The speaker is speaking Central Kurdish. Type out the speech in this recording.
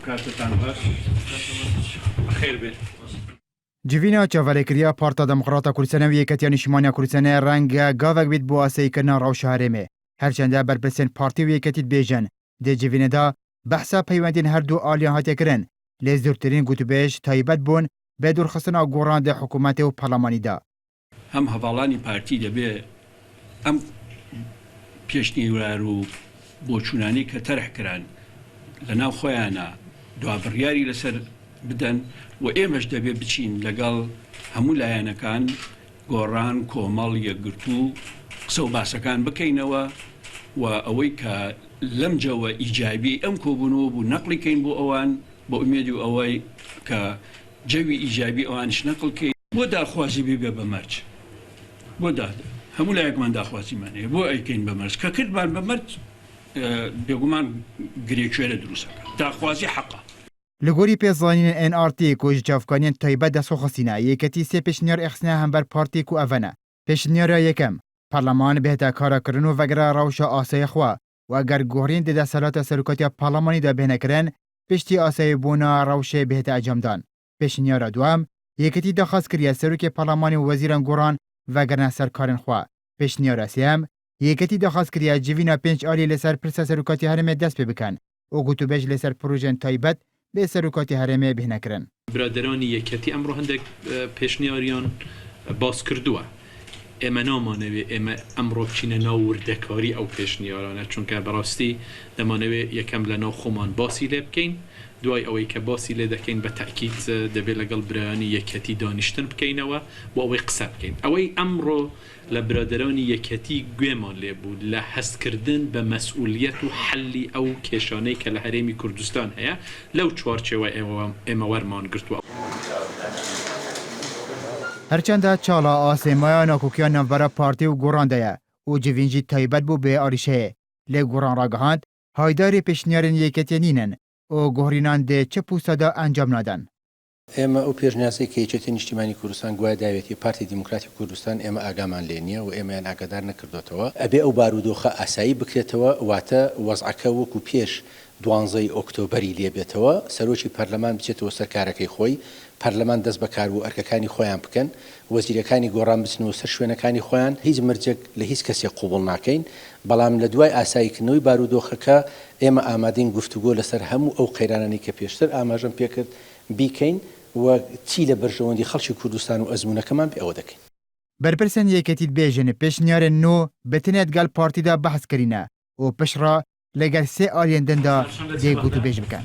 کاتتان باش خیر بێ. جیڤینا چاوەلێکریە پارتا دموکراتا کوردستان و یەکەتیان نیشتیمانیا کوردستان ڕەنگە گاڤێک بیت بۆ ئاساییکردنا ڕەوشە هەرێمێ هەرچەندە بەرپرسên پارتی و یەکەتیت بێژن دê civînê de behsa peywendên her du aliyan hatiye kirin lê zûrtirîn gotûbêj taybet bûn bê dûrxistina goran dê hikûmetê û parlemanî de. Hem hevalani partî debe em pêşnîwar û boçûnanî ke terh kirin li nav xweyan e duabiryarî li ser bidin û êmeş debe biçîn legal hemû layanekan goran komal yekgirtû qise û basekan bikeynewe û ewê ke lem cewe îcabî em kobûnû bû neqlî kein bo ewan bo umêdî ewê ke cewî îcabî ewan ji neqil kein bo daxwazî bibe be merc bo da hemû layekman daxwazî menê bo eykein be merc ke kirban be merc bêguman girêkşwêre dirûst eke daxwazî heqa. Li gorî pêzanînên NRT ku ji çavkaniyên taybet destxwazîne yêketî sê pêşniyar exîne hember partî ku ev ne. Pêşniyara yekem Parleman bêhte karakirin û vegira rewşa asayê xwe û eger guherîn di desthilata seroketiya parlemanî de bêhnekirin piştî asayîbûna rewşê bêhte ecemdan. Pêşniyara duem yêketî daxwaz kiriye serokê parlemanî û wezîrên goran vegirin serkarên xwe. Pêşniyara sêyem yêketî daxwaz kiriye civîna pênc alî li ser pirsa seroketî herêmê dest pê bikin û gotûbêj li ser projeyên taybet lê seroketî herêmê bêhnekirin. Biraderanî yeketî emro hindek pêşniyariyan bas kirduwe. Ême namanewê ême emro biçîne nav wirdekarî ew pêşniyaran e çunke berastî demanewê yekem li nav xweman basî lê bikein دوای ئەوەی کە باسی لێ دەکەین بە تاکید دەبێت لەگەڵ برایانی یەکەتی دانیشتن بکەینەوە بۆ ئەوەی قسە بکەین ئەوەی ئەمڕۆ لە برادرانی یەکەتی گوێمان لێ بوو لە هەستکردن بە مەسئولیەت و حەلی ئەو کێشانەی کە لە هەرێمی کوردستان هەیە لەو چوارچێوە ئێمە وەرمان گرتووە. هەرچەندە چاڵا ئاسێمایە ناکۆکیان ناوبەرە پارتی و گۆڕاندەیە و جivîncî تایبەت بوو بێ ئاریشەیە لێ گۆڕان ڕاگەهاند هایدارê pêşniyarên yêketiyê nînin û gohrînan dê çi pûsta de encam nadin. ئێمە ئەو پێشنیاسەی کە یەکێتی نیشتیمانی کوردستان گوای داوێتی پارتی دیموکراتی کوردستان ئێمە ئاگامان لێ نییە و ئێمەیان ئاگادار نەکردوێتەوە ئەبێ ئەو بارودۆخە ئاسایی بکرێتەوە واتە وەزعەکە وەکو پێش 12 ئۆکتۆبەری لێبێتەوە سەرۆکی پەرلەمان بچێتەوە سەر کارەکەی خۆی پەرلەمان دەست بەکار و ئەرکەکانی خۆیان بکەن وەزیرەکانی گۆڕان بچنەوە سەر شوێنەکانی خۆیان هیچ مرجێک لە هیچ کەسێک قوبوڵ ناکەین بەڵام لە دوای ئاساییکردنەوەی بارودۆخەکە ئێمە ئامادەین گفتوگۆ لەسەر هەموو ئەو قەیرانانی کە پێشتر ئاماژەم پێکرد بیکەین و چی لە بەرژەوەندی خەڵکی کوردستان و ئەزمونەکەمان پێ ئەوە دەکەین. بەرپرسên یەکەتیت bêjin pêşniyarên nû bi tinê gel partî de behs kirîne û pişra lêgel sê aliyên din de dê gotûbêj bikin.